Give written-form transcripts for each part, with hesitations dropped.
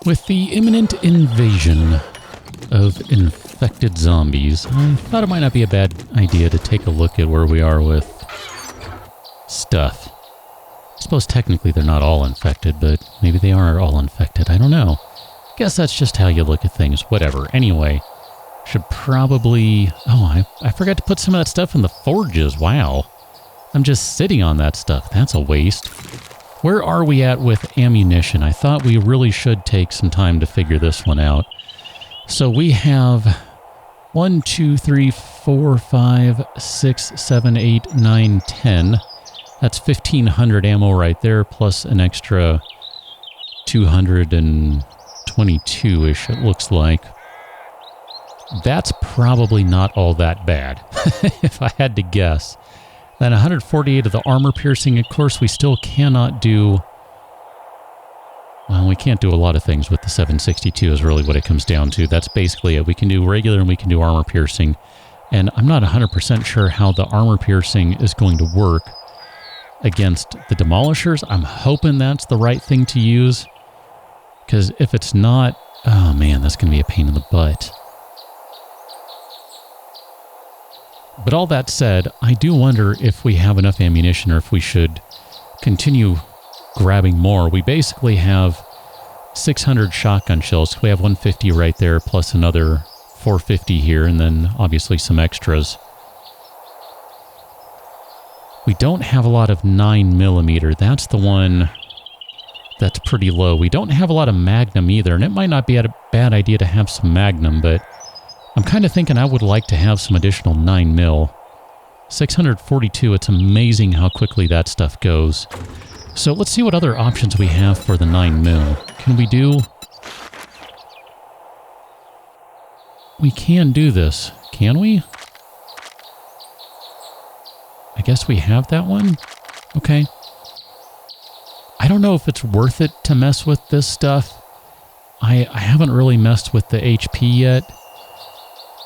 With the imminent invasion of infected zombies, I thought it might not be a bad idea to take a look at where we are with stuff. I suppose technically they're not all infected, but maybe they are all infected. I don't know. Guess that's just how you look at things. Whatever. Anyway, should probably... Oh, I forgot to put some of that stuff in the forges. Wow. I'm just sitting on that stuff. That's a waste. Where are we at with ammunition? I thought we really should take some time to figure this one out. So we have 1, 2, 3, 4, 5, 6, 7, 8, 9, 10. That's 1,500 ammo right there, plus an extra 222-ish, it looks like. That's probably not all that bad, if I had to guess. Then 148 of the armor piercing. Of course, we still cannot do... Well, we can't do a lot of things with the 762 is really what it comes down to. That's basically it. We can do regular and we can do armor piercing. And I'm not 100% sure how the armor piercing is going to work against the demolishers. I'm hoping that's the right thing to use. Because if it's not... Oh man, that's going to be a pain in the butt. But all that said, I do wonder if we have enough ammunition or if we should continue grabbing more. We basically have 600 shotgun shells. We have 150 right there, plus another 450 here, and then obviously some extras. We don't have a lot of 9mm. That's the one that's pretty low. We don't have a lot of Magnum either, and it might not be a bad idea to have some Magnum, but I'm kind of thinking I would like to have some additional 9mm. 642, it's amazing how quickly that stuff goes. So let's see what other options we have for the 9mm. Can we do... We can do this, can we? I guess we have that one? Okay. I don't know if it's worth it to mess with this stuff. I haven't really messed with the HP yet.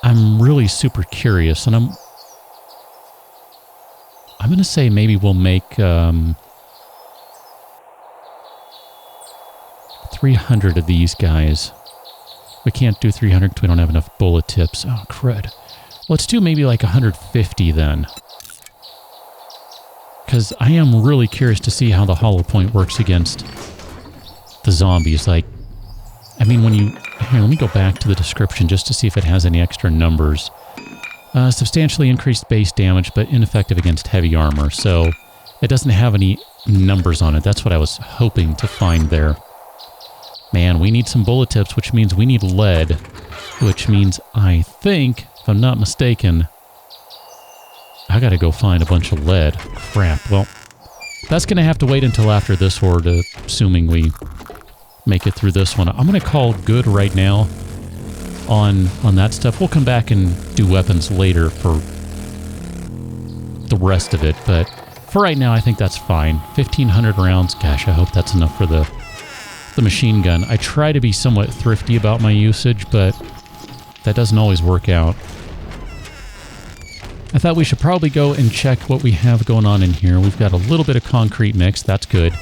I'm really super curious, and I'm going to say maybe we'll make 300 of these guys. We can't do 300 because we don't have enough bullet tips. Oh, crud. Let's do maybe like 150 then. Because I am really curious to see how the hollow point works against the zombies. Like, I mean, when you... Here, let me go back to the description just to see if it has any extra numbers. Substantially increased base damage, but ineffective against heavy armor. So it doesn't have any numbers on it. That's what I was hoping to find there. Man, we need some bullet tips, which means we need lead. Which means, I think, if I'm not mistaken, I gotta go find a bunch of lead. Crap. Well, that's gonna have to wait until after this horde, assuming we make it through this one. I'm going to call good right now on that stuff. We'll come back and do weapons later for the rest of it, but for right now I think that's fine. 1,500 rounds. Gosh, I hope that's enough for the machine gun. I try to be somewhat thrifty about my usage, but that doesn't always work out. I thought we should probably go and check what we have going on in here. We've got a little bit of concrete mix. That's good.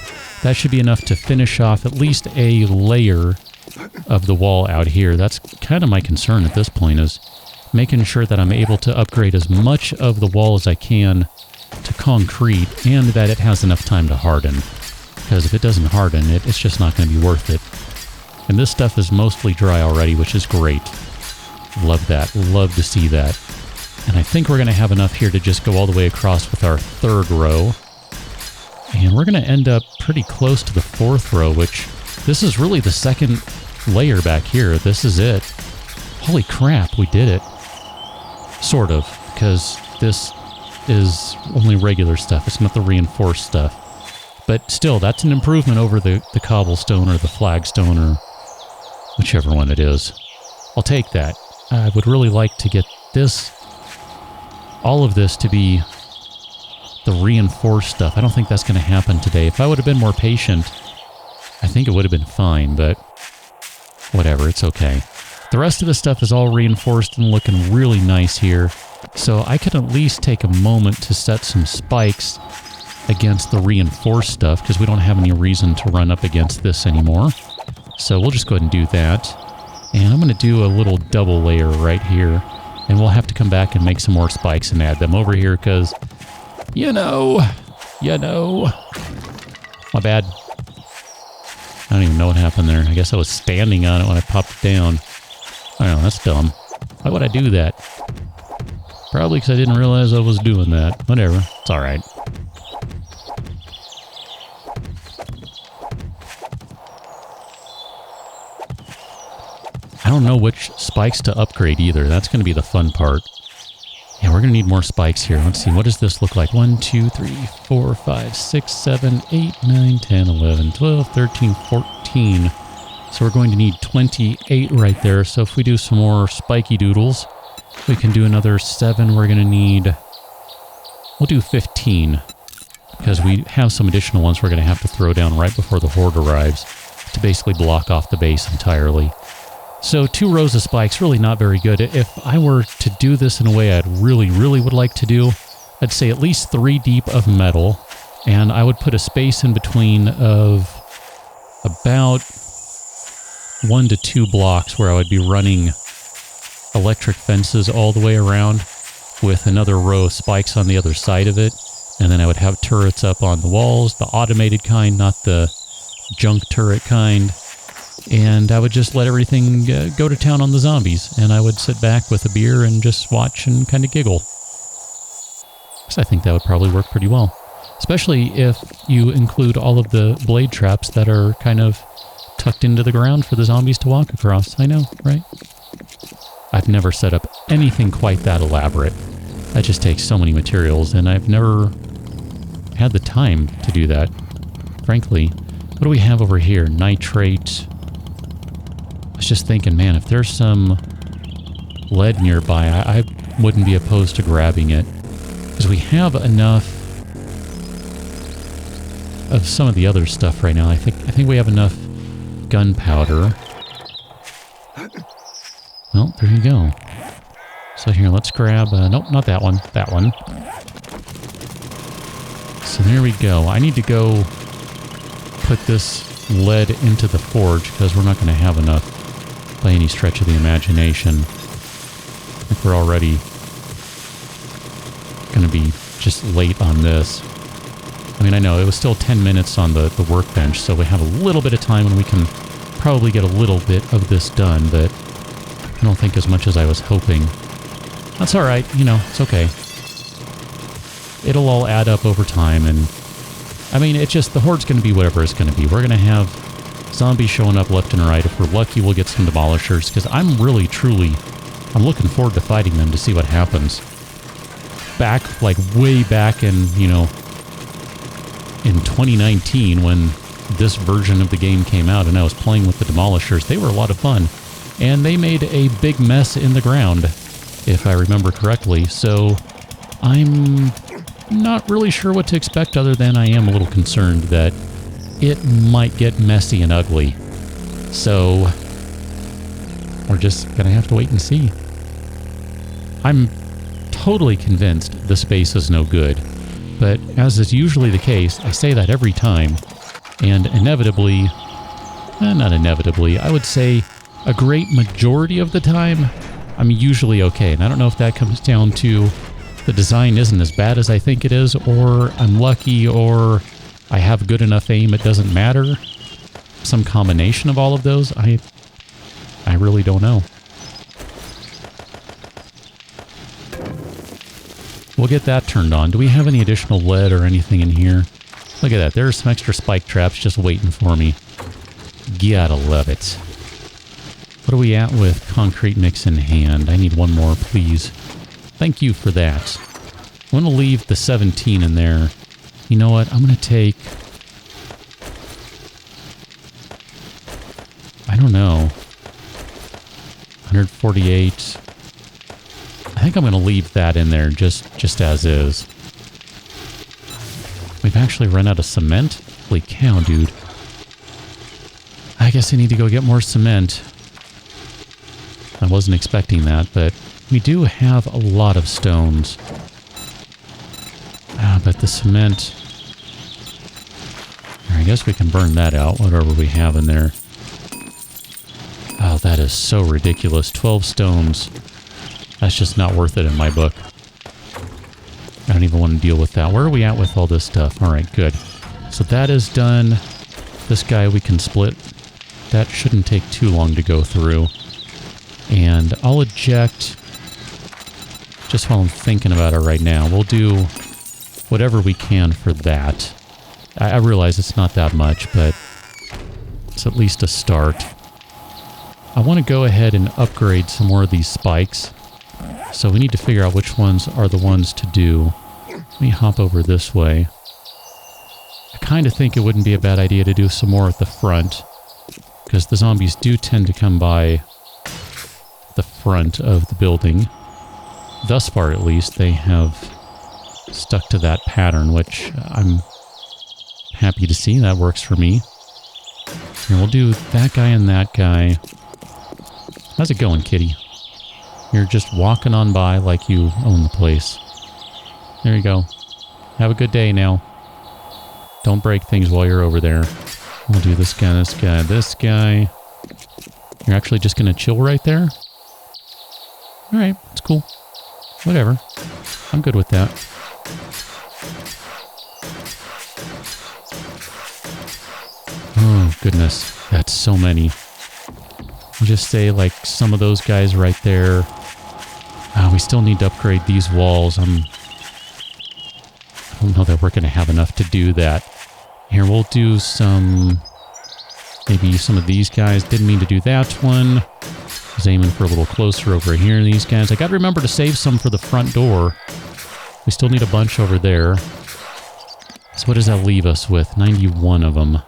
That should be enough to finish off at least a layer of the wall out here. That's kind of my concern at this point, is making sure that I'm able to upgrade as much of the wall as I can to concrete, and that it has enough time to harden. Because if it doesn't harden, it's just not going to be worth it. And this stuff is mostly dry already, which is great. Love that. Love to see that. And I think we're going to have enough here to just go all the way across with our third row. And we're going to end up pretty close to the fourth row, which this is really the second layer back here. This is it. Holy crap, we did it. Sort of, because this is only regular stuff. It's not the reinforced stuff. But still, that's an improvement over the cobblestone or the flagstone or whichever one it is. I'll take that. I would really like to get this, all of this to be the reinforced stuff. I don't think that's going to happen today. If I would have been more patient, I think it would have been fine, but whatever, it's okay. The rest of the stuff is all reinforced and looking really nice here. So I could at least take a moment to set some spikes against the reinforced stuff, because we don't have any reason to run up against this anymore. So we'll just go ahead and do that. And I'm going to do a little double layer right here. And we'll have to come back and make some more spikes and add them over here because, you know, my bad. I don't even know what happened there. I guess I was standing on it when I popped it down. I don't know, that's dumb. Why would I do that? Probably because I didn't realize I was doing that. Whatever, it's alright. I don't know which spikes to upgrade either. That's going to be the fun part. Yeah, we're going to need more spikes here. Let's see, what does this look like? 1, 2, 3, 4, 5, 6, 7, 8, 9, 10, 11, 12, 13, 14. So we're going to need 28 right there. So if we do some more spiky doodles, we can do another 7. We're going to need... We'll do 15. Because we have some additional ones we're going to have to throw down right before the horde arrives to basically block off the base entirely. So 2 rows of spikes, really not very good. If I were to do this in a way I'd really would like to do, I'd say at least 3 deep of metal, and I would put a space in between of about 1 to 2 blocks where I would be running electric fences all the way around with another row of spikes on the other side of it, and then I would have turrets up on the walls, the automated kind, not the junk turret kind. And I would just let everything go to town on the zombies. And I would sit back with a beer and just watch and kind of giggle. Because I think that would probably work pretty well. Especially if you include all of the blade traps that are kind of tucked into the ground for the zombies to walk across. I know, right? I've never set up anything quite that elaborate. That just takes so many materials, and I've never had the time to do that, frankly. What do we have over here? Nitrate... I was just thinking, man, if there's some lead nearby, I wouldn't be opposed to grabbing it. Because we have enough of some of the other stuff right now. I think we have enough gunpowder. Well, there you go. So here, let's grab... nope, not that one. That one. So there we go. I need to go put this lead into the forge because we're not going to have enough by any stretch of the imagination. I think we're already going to be just late on this. I mean, I know it was still 10 minutes on the workbench, so we have a little bit of time and we can probably get a little bit of this done, but I don't think as much as I was hoping. That's alright, you know, it's okay. It'll all add up over time, and I mean, it's just, the horde's going to be whatever it's going to be. We're going to have zombies showing up left and right. If we're lucky, we'll get some demolishers, because I'm looking forward to fighting them to see what happens. Back, like way back in, you know, in 2019 when this version of the game came out and I was playing with the demolishers, they were a lot of fun. And they made a big mess in the ground, if I remember correctly, so I'm not really sure what to expect other than I am a little concerned that it might get messy and ugly. So we're just gonna have to wait and see. I'm totally convinced the space is no good, but as is usually the case, I say that every time, and inevitably, not inevitably, I would say a great majority of the time, I'm usually okay. And I don't know if that comes down to the design isn't as bad as I think it is, or I'm lucky, or I have good enough aim it doesn't matter. Some combination of all of those, I really don't know. We'll get that turned on. Do we have any additional lead or anything in here? Look at that. There's some extra spike traps just waiting for me. Gotta love it. What are we at with concrete mix in hand? I need one more, please. Thank you for that. I'm going to leave the 17 in there. You know what? I'm going to take... I don't know. 148. I think I'm going to leave that in there just as is. We've actually run out of cement? Holy cow, dude. I guess I need to go get more cement. I wasn't expecting that, but we do have a lot of stones. But the cement... I guess we can burn that out, whatever we have in there. Oh, that is so ridiculous. 12 stones. That's just not worth it in my book. I don't even want to deal with that. Where are we at with all this stuff? All right, good. So that is done. This guy we can split. That shouldn't take too long to go through. And I'll eject, just while I'm thinking about it right now, we'll do whatever we can for that. I realize it's not that much, but it's at least a start. I want to go ahead and upgrade some more of these spikes. So we need to figure out which ones are the ones to do. Let me hop over this way. I kind of think it wouldn't be a bad idea to do some more at the front, because the zombies do tend to come by the front of the building. Thus far, at least, they have stuck to that pattern, which I'm happy to see. That works for me. And we'll do that guy and that guy. How's it going, kitty? You're just walking on by like you own the place. There you go. Have a good day now. Don't break things while you're over there. We'll do this guy, this guy, this guy. You're actually just going to chill right there? Alright, it's cool. Whatever. I'm good with that. Oh, goodness. That's so many. I'll just say, like, some of those guys right there. We still need to upgrade these walls. I don't know that we're going to have enough to do that. Here, we'll do some... Maybe some of these guys. Didn't mean to do that one. I was aiming for a little closer over here. These guys. I got to remember to save some for the front door. We still need a bunch over there. So what does that leave us with? 91 of them.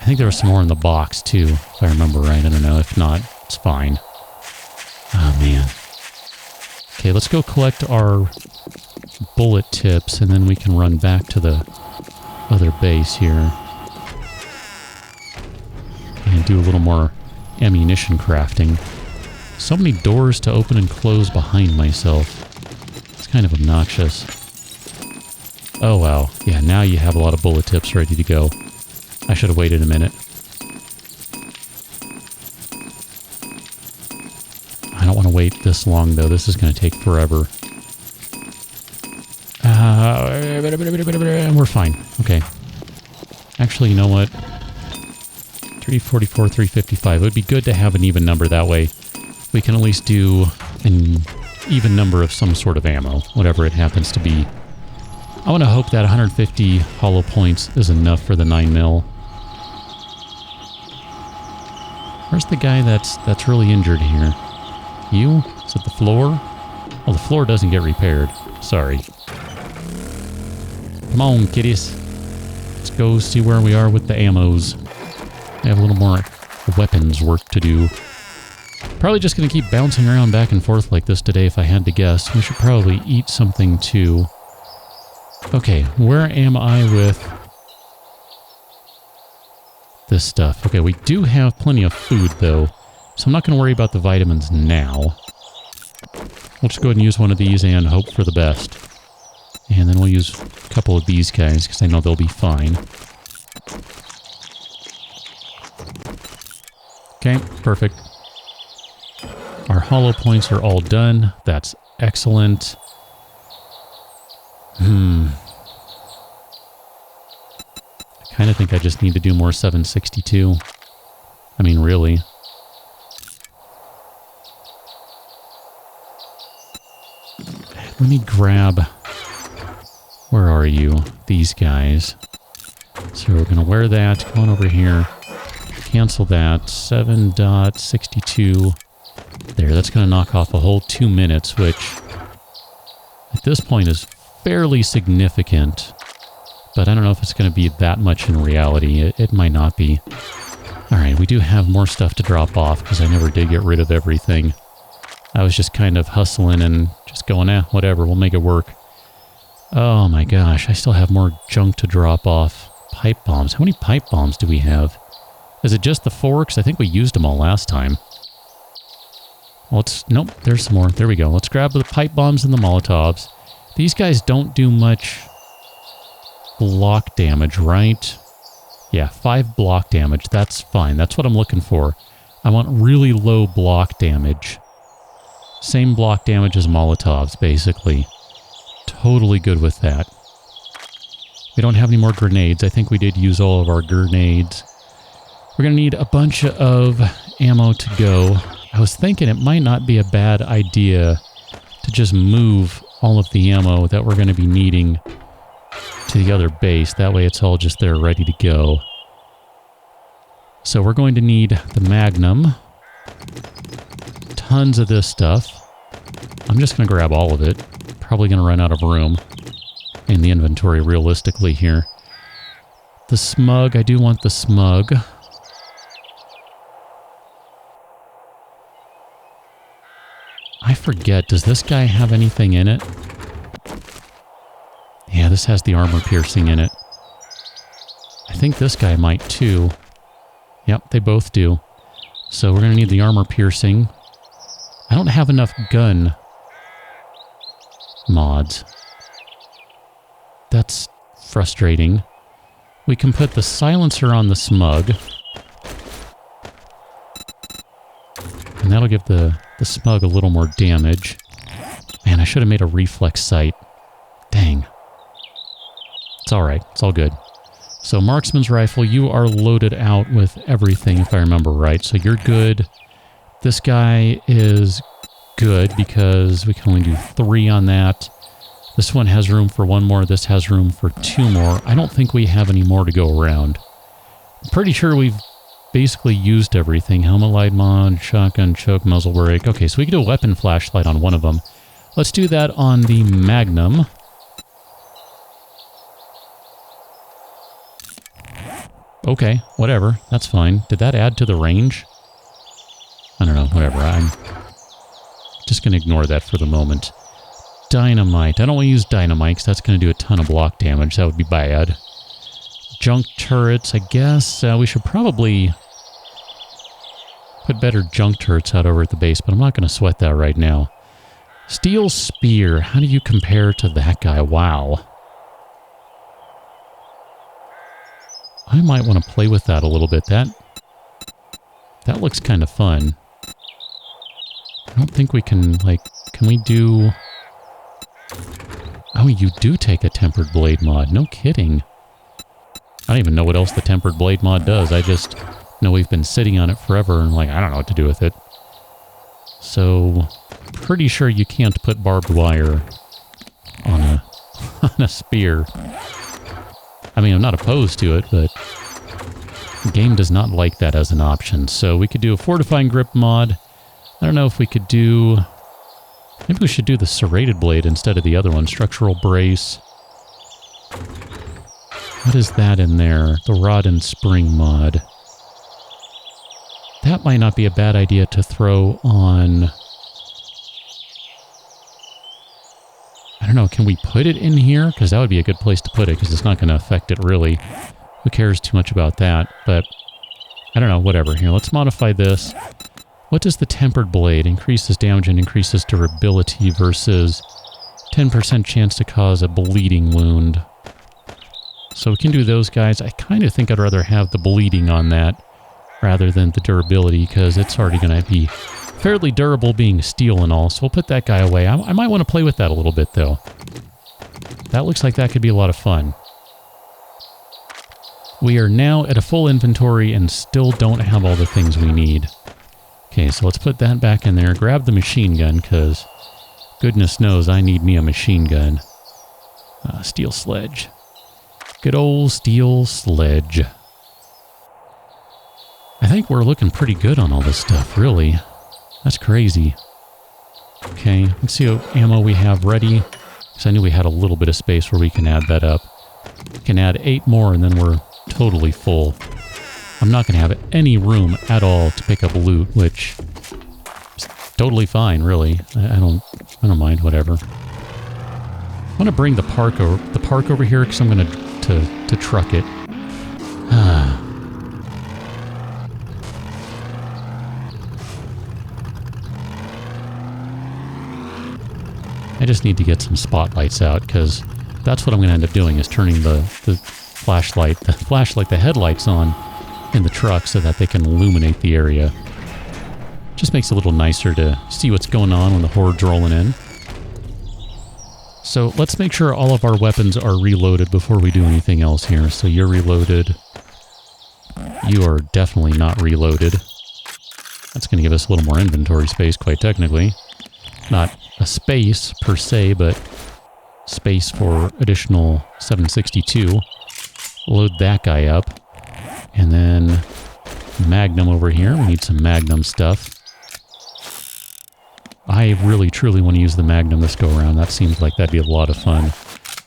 I think there was some more in the box, too, if I remember right. I don't know. If not, it's fine. Oh, man. Okay, let's go collect our bullet tips, and then we can run back to the other base here. And do a little more ammunition crafting. So many doors to open and close behind myself. It's kind of obnoxious. Oh, wow. Yeah, now you have a lot of bullet tips ready to go. I should have waited a minute. I don't want to wait this long, though. This is going to take forever. We're fine. Okay. Actually, you know what? 344, 355. It would be good to have an even number that way. We can at least do an even number of some sort of ammo, whatever it happens to be. I want to hope that 150 hollow points is enough for the 9mm. Where's the guy that's really injured here? You? Is it the floor? Well, the floor doesn't get repaired. Sorry. Come on, kiddies. Let's go see where we are with the ammos. I have a little more weapons work to do. Probably just going to keep bouncing around back and forth like this today if I had to guess. We should probably eat something too. Okay, where am I with this stuff? Okay, we do have plenty of food though, so I'm not going to worry about the vitamins now. We'll just go ahead and use one of these and hope for the best. And then we'll use a couple of these guys because I know they'll be fine. Okay, perfect. Our hollow points are all done. That's excellent. I kind of think I just need to do more 762. I mean, really. Let me grab... Where are you? These guys. So we're going to wear that. Come on over here. Cancel that. 7.62. There, that's going to knock off a whole 2 minutes, which at this point is fairly significant. But I don't know if it's going to be that much in reality. It might not be. Alright, we do have more stuff to drop off because I never did get rid of everything. I was just kind of hustling and just going, whatever, we'll make it work. Oh my gosh, I still have more junk to drop off. Pipe bombs. How many pipe bombs do we have? Is it just the forks? I think we used them all last time. Nope, there's some more. There we go. Let's grab the pipe bombs and the Molotovs. These guys don't do much block damage, right? Yeah, 5 block damage. That's fine. That's what I'm looking for. I want really low block damage. Same block damage as Molotovs, basically. Totally good with that. We don't have any more grenades. I think we did use all of our grenades. We're going to need a bunch of ammo to go. I was thinking it might not be a bad idea to just move all of the ammo that we're going to be needing to the other base. That way it's all just there ready to go. So we're going to need the Magnum. Tons of this stuff. I'm just going to grab all of it. Probably going to run out of room in the inventory realistically here. The Smug, I do want the Smug. I forget, does this guy have anything in it? Yeah, this has the armor piercing in it. I think this guy might too. Yep, they both do. So we're going to need the armor piercing. I don't have enough gun mods. That's frustrating. We can put the silencer on the Smug. And that'll give the Smug a little more damage. Man, I should have made a reflex sight. Dang. It's alright. It's all good. So Marksman's Rifle, you are loaded out with everything, if I remember right. So you're good. This guy is good because we can only do 3 on that. This one has room for 1 more. This has room for 2 more. I don't think we have any more to go around. I'm pretty sure we've basically used everything. Helmet light mod, shotgun, choke, muzzle brake. Okay, so we can do a weapon flashlight on one of them. Let's do that on the Magnum. Okay, whatever. That's fine. Did that add to the range? I don't know. Whatever. I'm just going to ignore that for the moment. Dynamite. I don't want to use dynamite because that's going to do a ton of block damage. That would be bad. Junk turrets. I guess we should probably put better junk turrets out over at the base, but I'm not going to sweat that right now. Steel Spear. How do you compare to that guy? Wow. I might want to play with that a little bit. That looks kind of fun. I don't think we can, like, can we do... Oh, you do take a Tempered Blade mod. No kidding. I don't even know what else the Tempered Blade mod does. I just know we've been sitting on it forever and, like, I don't know what to do with it. So, pretty sure you can't put barbed wire on a, on a spear. I mean, I'm not opposed to it, but the game does not like that as an option. So we could do a Fortifying Grip mod. I don't know if we could do... Maybe we should do the Serrated Blade instead of the other one. Structural Brace. What is that in there? The Rod and Spring mod. That might not be a bad idea to throw on... I don't know, can we put it in here? Because that would be a good place to put it, because it's not going to affect it, really. Who cares too much about that? But, I don't know, whatever. Here, let's modify this. What does the Tempered Blade? Increases damage and increases durability versus 10% chance to cause a bleeding wound. So we can do those guys. I kind of think I'd rather have the bleeding on that rather than the durability, because it's already going to be fairly durable being steel and all, so we'll put that guy away. I might want to play with that a little bit, though. That looks like that could be a lot of fun. We are now at a full inventory and still don't have all the things we need. Okay, so let's put that back in there. Grab the machine gun, because goodness knows I need me a machine gun. Steel sledge. Good old steel sledge. I think we're looking pretty good on all this stuff, really. That's crazy. Okay, let's see what ammo we have ready. Because I knew we had a little bit of space where we can add that up. We can add 8 more and then we're totally full. I'm not going to have any room at all to pick up loot, which is totally fine, really. I don't mind, whatever. I want to bring the park over here because I'm going to truck it. I just need to get some spotlights out, because that's what I'm going to end up doing, is turning the headlights on in the truck so that they can illuminate the area. Just makes it a little nicer to see what's going on when the horde's rolling in. So let's make sure all of our weapons are reloaded before we do anything else here. So you're reloaded. You are definitely not reloaded. That's going to give us a little more inventory space, quite technically. Not a space per se, but space for additional 762. Load that guy up. And then Magnum over here. We need some Magnum stuff. I really, truly want to use the Magnum this go around. That seems like that'd be a lot of fun.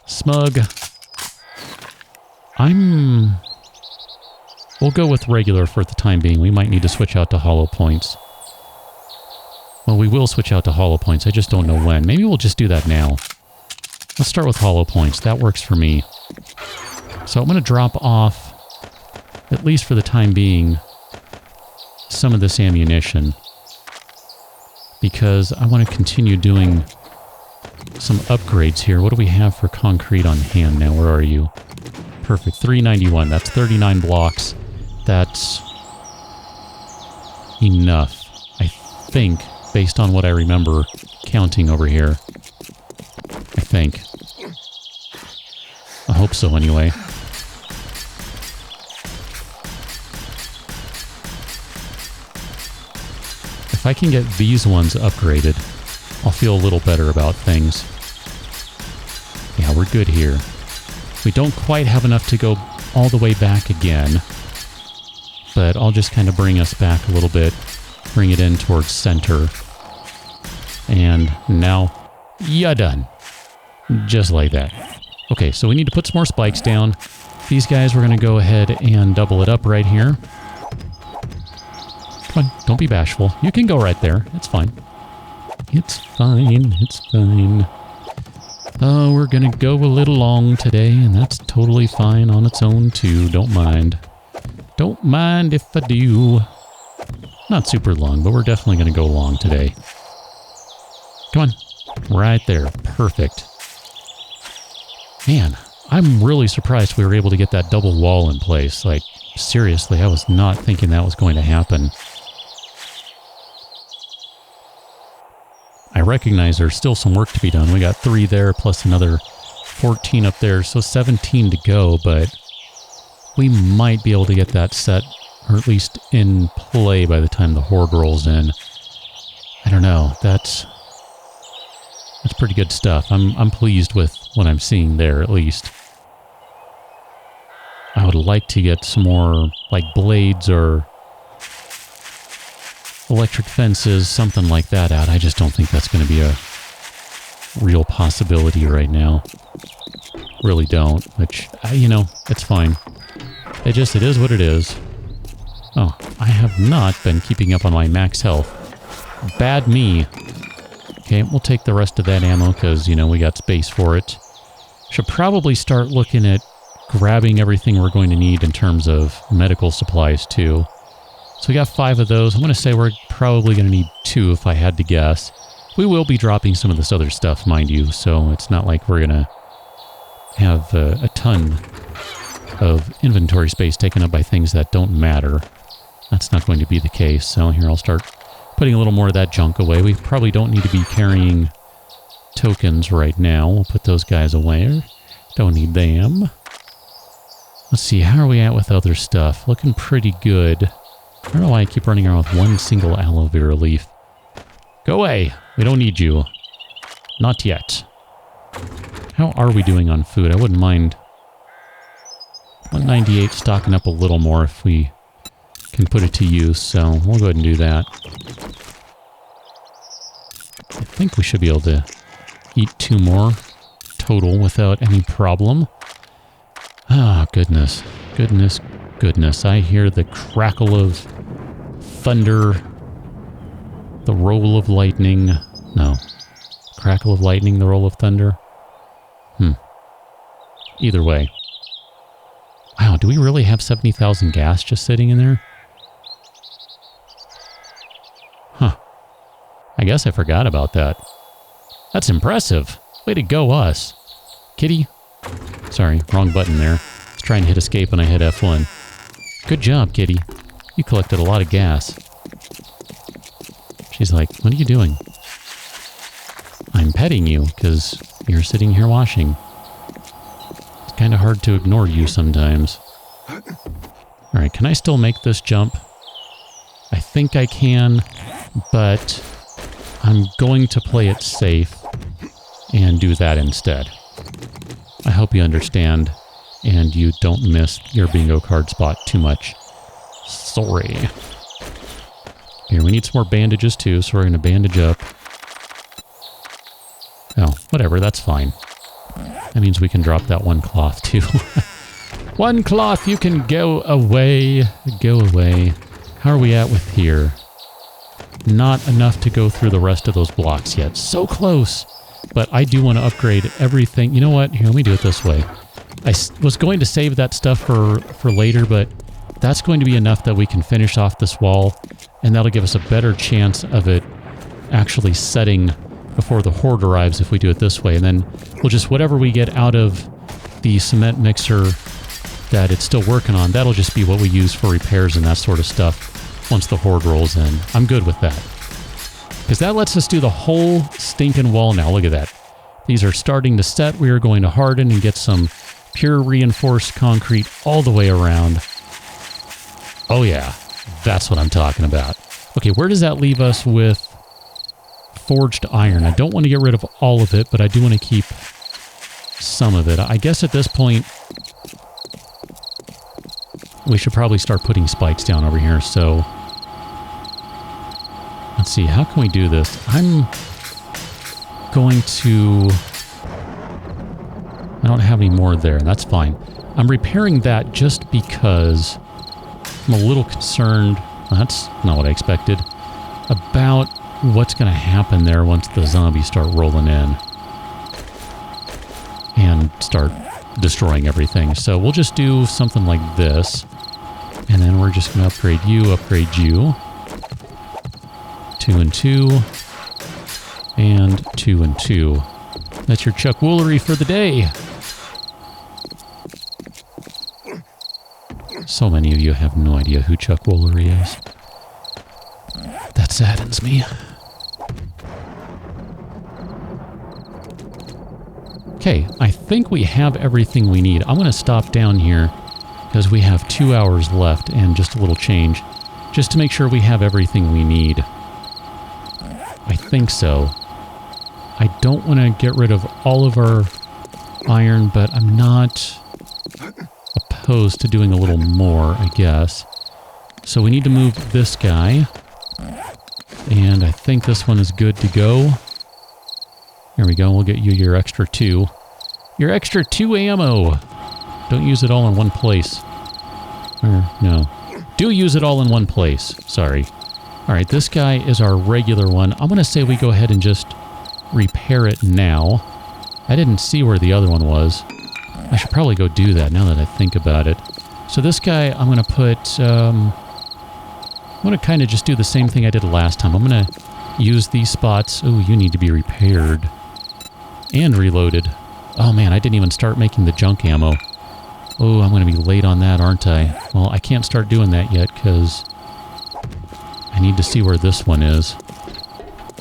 Smug. We'll go with regular for the time being. We might need to switch out to hollow points. Well, we will switch out to hollow points. I just don't know when. Maybe we'll just do that now. Let's start with hollow points. That works for me. So I'm going to drop off, at least for the time being, some of this ammunition. Because I want to continue doing some upgrades here. What do we have for concrete on hand now? Where are you? Perfect. 391. That's 39 blocks. That's enough, I think, based on what I remember counting over here. I think. I hope so, anyway. If I can get these ones upgraded, I'll feel a little better about things. Yeah, we're good here. We don't quite have enough to go all the way back again, but I'll just kind of bring us back a little bit, bring it in towards center, and now, you're done. Just like that. Okay, so we need to put some more spikes down. These guys, we're going to go ahead and double it up right here. Come on, don't be bashful. You can go right there. It's fine. It's fine. It's fine. Oh, we're gonna go a little long today, and that's totally fine on its own, too. Don't mind. Don't mind if I do. Not super long, but we're definitely gonna go long today. Come on. Right there. Perfect. Man, I'm really surprised we were able to get that double wall in place. Like, seriously, I was not thinking that was going to happen. I recognize there's still some work to be done. We got 3 there, plus another 14 up there, so 17 to go, but we might be able to get that set, or at least in play by the time the horde rolls in. I don't know. That's pretty good stuff. I'm pleased with what I'm seeing there, at least. I would like to get some more, like, blades or electric fences, something like that out. I just don't think that's going to be a real possibility right now. Really don't, which, you know, it's fine. It is what it is. Oh, I have not been keeping up on my max health. Bad me. Okay, we'll take the rest of that ammo because, you know, we got space for it. Should probably start looking at grabbing everything we're going to need in terms of medical supplies, too. So we got 5 of those. I'm going to say we're probably going to need 2 if I had to guess. We will be dropping some of this other stuff, mind you, so it's not like we're going to have a ton of inventory space taken up by things that don't matter. That's not going to be the case. So here, I'll start putting a little more of that junk away. We probably don't need to be carrying tokens right now. We'll put those guys away. Don't need them. Let's see, how are we at with other stuff? Looking pretty good. I don't know why I keep running around with one single aloe vera leaf. Go away! We don't need you. Not yet. How are we doing on food? I wouldn't mind 198 stocking up a little more if we can put it to use, so we'll go ahead and do that. I think we should be able to eat 2 more total without any problem. Ah, goodness. Goodness, goodness. I hear the crackle of thunder, the roll of lightning. No. Crackle of lightning, the roll of thunder. Either way. Wow, do we really have 70,000 gas just sitting in there? Huh. I guess I forgot about that. That's impressive. Way to go, us. Kitty. Sorry, wrong button there. I was trying to hit escape and I hit F1. Good job, Kitty. You collected a lot of gas. She's like, what are you doing? I'm petting you because you're sitting here washing. It's kind of hard to ignore you sometimes. Alright, can I still make this jump? I think I can, but I'm going to play it safe and do that instead. I hope you understand and you don't miss your bingo card spot too much. Sorry. Here, we need some more bandages too, so we're going to bandage up. Oh, whatever, that's fine. That means we can drop that one cloth too. One cloth, you can go away. Go away. How are we at with here? Not enough to go through the rest of those blocks yet. So close. But I do want to upgrade everything. You know what? Here, let me do it this way. I was going to save that stuff for later, but that's going to be enough that we can finish off this wall, and that'll give us a better chance of it actually setting before the horde arrives if we do it this way. And then we'll just, whatever we get out of the cement mixer that it's still working on, that'll just be what we use for repairs and that sort of stuff once the horde rolls in. I'm good with that. Because that lets us do the whole stinking wall now. Look at that. These are starting to set. We are going to harden and get some pure reinforced concrete all the way around. Oh yeah, that's what I'm talking about. Okay, where does that leave us with forged iron? I don't want to get rid of all of it, but I do want to keep some of it. I guess at this point, we should probably start putting spikes down over here. So let's see, how can we do this? I'm going to... I don't have any more there, and that's fine. I'm repairing that just because I'm a little concerned, that's not what I expected, about what's going to happen there once the zombies start rolling in and start destroying everything. So we'll just do something like this, and then we're just going to upgrade you. 2 and 2, and 2 and 2. That's your chuckwoolery for the day. So many of you have no idea who chuckwoolery is. That saddens me. Okay, I think we have everything we need. I'm going to stop down here because we have 2 hours left and just a little change, just to make sure we have everything we need. I think so. I don't want to get rid of all of our iron, but I'm not opposed to doing a little more, I guess. So we need to move this guy, and I think this one is good to go. There we go. We'll get you your extra 2. Your extra 2 ammo. Don't use it all in one place. Or, no. Do use it all in one place. Sorry. Alright, this guy is our regular one. I'm going to say we go ahead and just repair it now. I didn't see where the other one was. I should probably go do that now that I think about it. So this guy, I'm going to put... I'm going to kind of just do the same thing I did last time. I'm going to use these spots. Oh, you need to be repaired. And reloaded. Oh man, I didn't even start making the junk ammo. Oh, I'm going to be late on that, aren't I? Well, I can't start doing that yet because I need to see where this one is.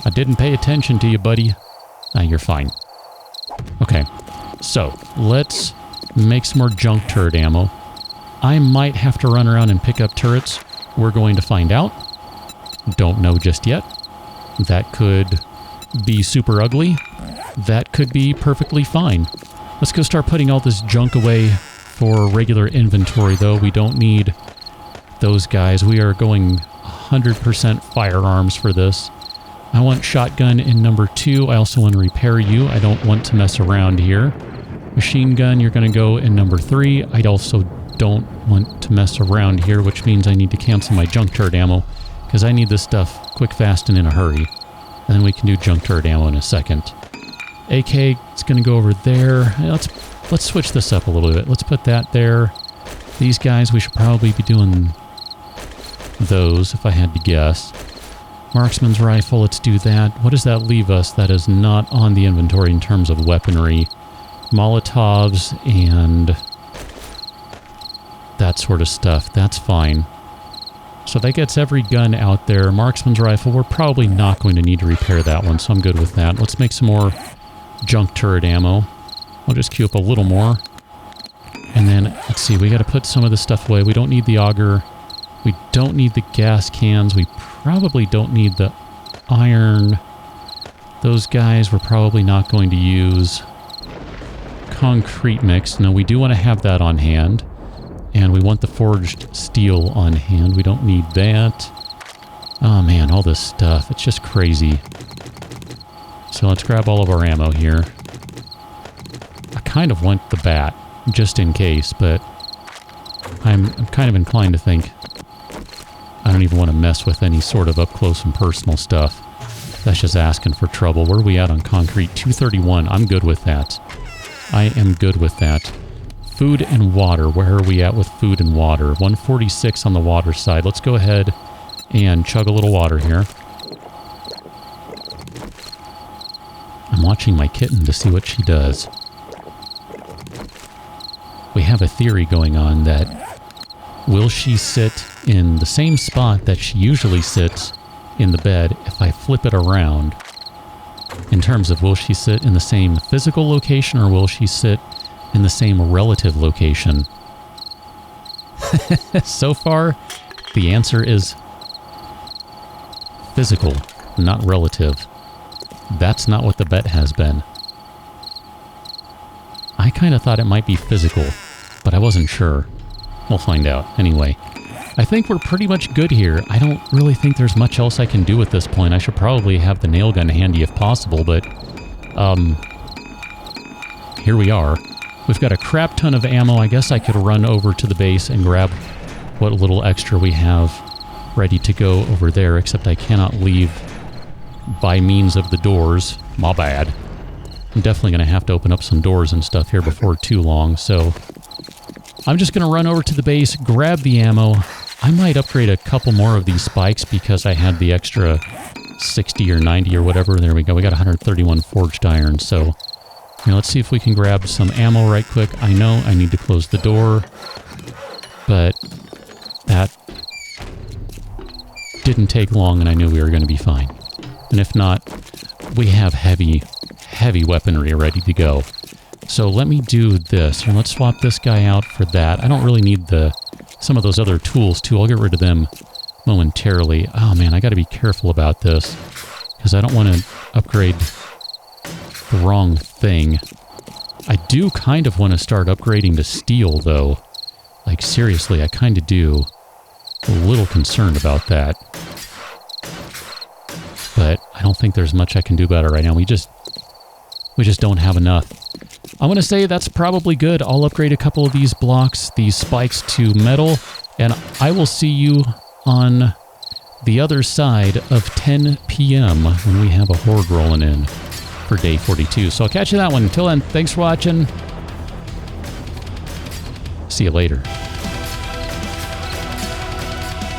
I didn't pay attention to you, buddy. Ah, you're fine. Okay, so let's make some more junk turret ammo. I might have to run around and pick up turrets. We're going to find out. Don't know just yet. That could be super ugly. That could be perfectly fine. Let's go start putting all this junk away for regular inventory, though. We don't need those guys. We are going 100% firearms for this. I want shotgun in number 2. I also want to repair you. I don't want to mess around here. Machine gun, you're going to go in number 3. I also don't want to mess around here, which means I need to cancel my junk turret ammo because I need this stuff quick, fast, and in a hurry. And then we can do junk turret ammo in a second. AK, it's going to go over there. Let's switch this up a little bit. Let's put that there. These guys, we should probably be doing those, if I had to guess. Marksman's rifle, let's do that. What does that leave us that is not on the inventory in terms of weaponry? Molotovs and that sort of stuff. That's fine. So that gets every gun out there. Marksman's rifle, we're probably not going to need to repair that one, so I'm good with that. Let's make some more junk turret ammo. I'll just queue up a little more. And then, let's see, we got to put some of this stuff away. We don't need the auger. We don't need the gas cans. We probably don't need the iron. Those guys we're probably not going to use. Concrete mix. No, we do want to have that on hand. And we want the forged steel on hand. We don't need that. Oh man, all this stuff. It's just crazy. So let's grab all of our ammo here. I kind of want the bat, just in case, but I'm kind of inclined to think I don't even want to mess with any sort of up-close and personal stuff. That's just asking for trouble. Where are we at on concrete? 231. I'm good with that. I am good with that. Food and water. Where are we at with food and water? 146 on the water side. Let's go ahead and chug a little water here. I'm watching my kitten to see what she does. We have a theory going on that will she sit in the same spot that she usually sits in the bed if I flip it around? In terms of will she sit in the same physical location or will she sit in the same relative location? So far, the answer is physical, not relative. That's not what the bet has been. I kind of thought it might be physical, but I wasn't sure. We'll find out. Anyway, I think we're pretty much good here. I don't really think there's much else I can do at this point. I should probably have the nail gun handy if possible, but here we are. We've got a crap ton of ammo. I guess I could run over to the base and grab what little extra we have ready to go over there, except I cannot leave by means of the doors. My bad. I'm definitely going to have to open up some doors and stuff here before too long, so I'm just going to run over to the base, grab the ammo. I might upgrade a couple more of these spikes because I had the extra 60 or 90 or whatever. There we go. We got 131 forged iron, so let's see if we can grab some ammo right quick. I know I need to close the door, but that didn't take long and I knew we were going to be fine. And if not, we have heavy weaponry ready to go. So let me do this. Here, let's swap this guy out for that. I don't really need some of those other tools too. I'll get rid of them momentarily. Oh man, I got to be careful about this because I don't want to upgrade the wrong thing. I do kind of want to start upgrading to steel though. Like seriously, I kind of do. A little concerned about that. But I don't think there's much I can do about it right now. We just don't have enough. I'm going to say that's probably good. I'll upgrade a couple of these blocks, these spikes to metal, and I will see you on the other side of 10 p.m. when we have a horde rolling in for day 42. So I'll catch you that one. Until then, thanks for watching. See you later.